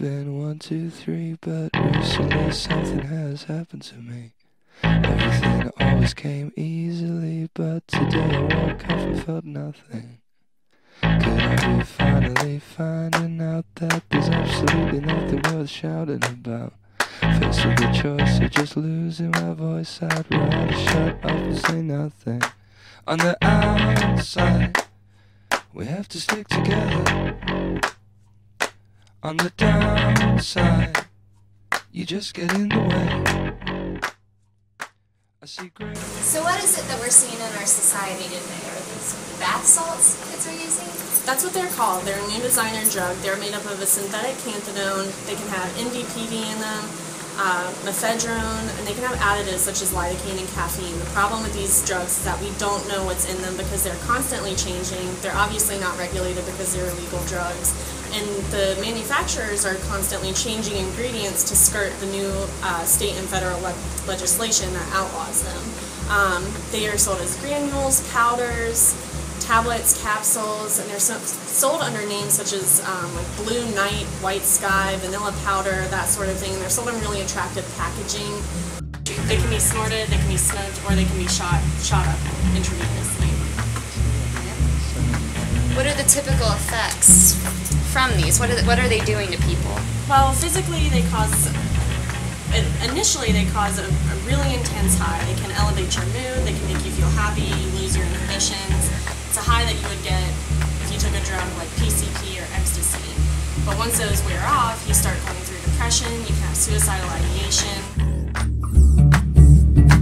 been 1, 2, 3, but recently something has happened to me. Everything always came easily, but today I woke up and felt nothing. Could I be finally finding out that there's absolutely nothing worth shouting about? Faced with the choice of just losing my voice, I'd rather shut up and say nothing. On the outside, we have to stick together. On the downside, you just get in the way. I see gray. So what is it that we're seeing in our society today? Are these bath salts kids are using? That's what they're called. They're a new designer drug. They're made up of a synthetic canthanone. They can have NDPV in them, ephedrone, and they can have additives such as lidocaine and caffeine. The problem with these drugs is that we don't know what's in them because they're constantly changing. They're obviously not regulated because they're illegal drugs. And the manufacturers are constantly changing ingredients to skirt the new state and federal legislation that outlaws them. They are sold as granules, powders, tablets, capsules, and they're sold under names such as like Blue Night, White Sky, Vanilla Powder, that sort of thing. And they're sold in really attractive packaging. They can be snorted, they can be smoked, or they can be shot up intravenously. What are the typical effects from these? What are they doing to people? Well, physically initially they cause a really intense high. They can elevate your mood, they can make you feel happy, you lose your inhibitions. It's a high that you would get if you took a drug like PCP or ecstasy. But once those wear off, you start going through depression, you can have suicidal ideation.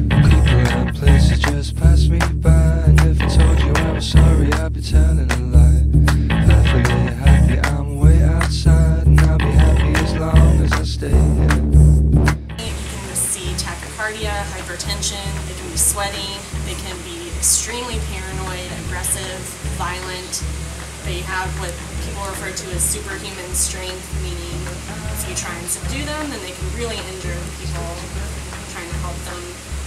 People and places just pass me by, and if I told you I was sorry, I'd be telling a lie. Perfectly happy, I'm way outside, and I'll be happy as long as I stay here. You can see tachycardia, hypertension, they can be sweaty, they can be extremely paranoid, aggressive, violent. They have what people refer to as superhuman strength, meaning if you try and subdue them, then they can really injure the people trying to help them,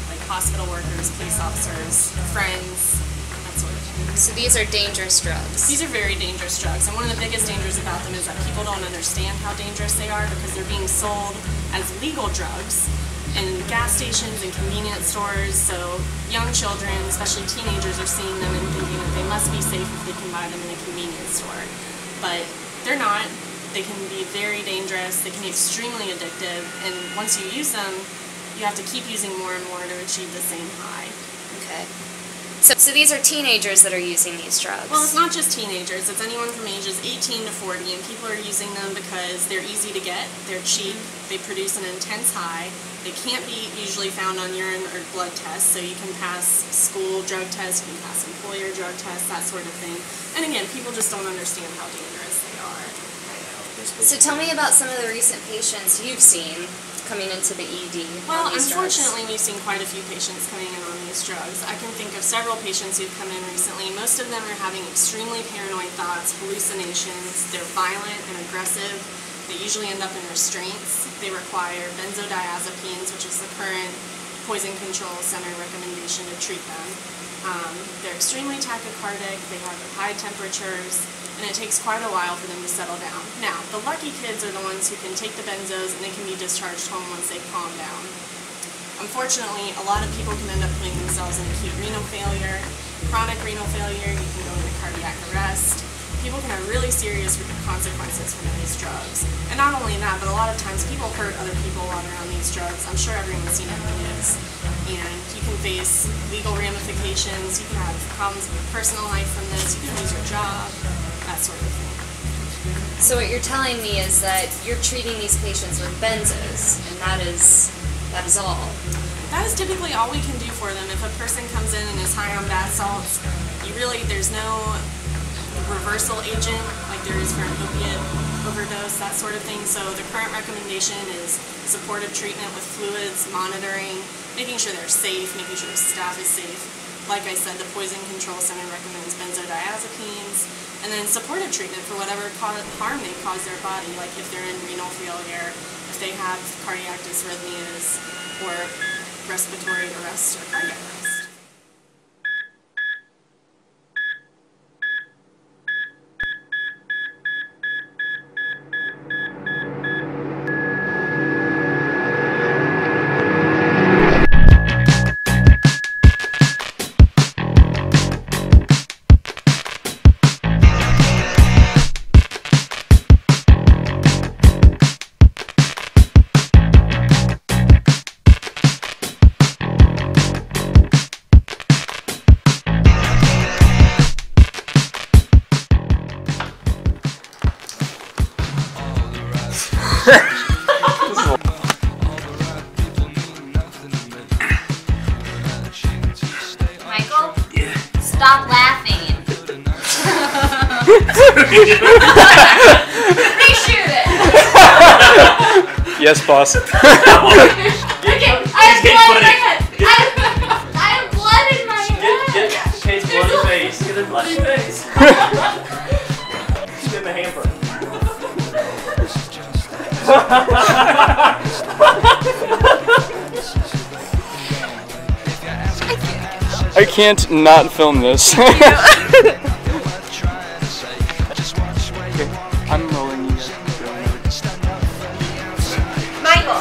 like hospital workers, police officers, friends, that sort of thing. So these are dangerous drugs. These are very dangerous drugs, and one of the biggest dangers about them is that people don't understand how dangerous they are because they're being sold as legal drugs in gas stations and convenience stores, so young children, especially teenagers, are seeing them and thinking that they must be safe if they can buy them in a convenience store. But they're not. They can be very dangerous, they can be extremely addictive, and once you use them, you have to keep using more and more to achieve the same high. Okay. So these are teenagers that are using these drugs? Well, it's not just teenagers. It's anyone from ages 18 to 40, and people are using them because they're easy to get, they're cheap, they produce an intense high, they can't be usually found on urine or blood tests, so you can pass school drug tests, you can pass employer drug tests, that sort of thing. And again, people just don't understand how dangerous they are. So tell me about some of the recent patients you've seen coming into the ED. Well, on these unfortunately, drugs. we've seen quite a few patients coming in on these drugs. I can think of several patients who've come in recently. Most of them are having extremely paranoid thoughts, hallucinations. They're violent and aggressive. They usually end up in restraints. They require benzodiazepines, which is the current poison control center recommendation to treat them. They're extremely tachycardic. They have high temperatures. And it takes quite a while for them to settle down. Now, the lucky kids are the ones who can take the benzos and they can be discharged home once they calm down. Unfortunately, a lot of people can end up putting themselves in acute renal failure, chronic renal failure, you can go into cardiac arrest. People can have really serious consequences from these drugs. And not only that, but a lot of times people hurt other people while they're on these drugs. I'm sure everyone's seen it in the news. And you can face legal ramifications, you can have problems with your personal life from this, you can lose your job, that sort of thing. So what you're telling me is that you're treating these patients with benzos, and that is all. That is typically all we can do for them. If a person comes in and is high on bath salts, there's no reversal agent like there is for an opiate overdose, that sort of thing. So the current recommendation is supportive treatment with fluids, monitoring, making sure they're safe, making sure the staff is safe. Like I said, the Poison Control Center recommends benzodiazepines, and then supportive treatment for whatever harm they cause their body, like if they're in renal failure, if they have cardiac dysrhythmias, or respiratory arrest or cardiac arrest. Reshoot it! Yes, boss. Okay, I have blood in my head! I have blood in my head! Get Kate's bloody face. Get her bloody face. She's in the hamper. I can't not film this. Okay, I'm rolling you guys. Michael,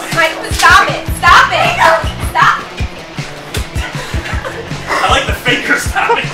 stop it! Stop it! Stop! I like the finger stopping.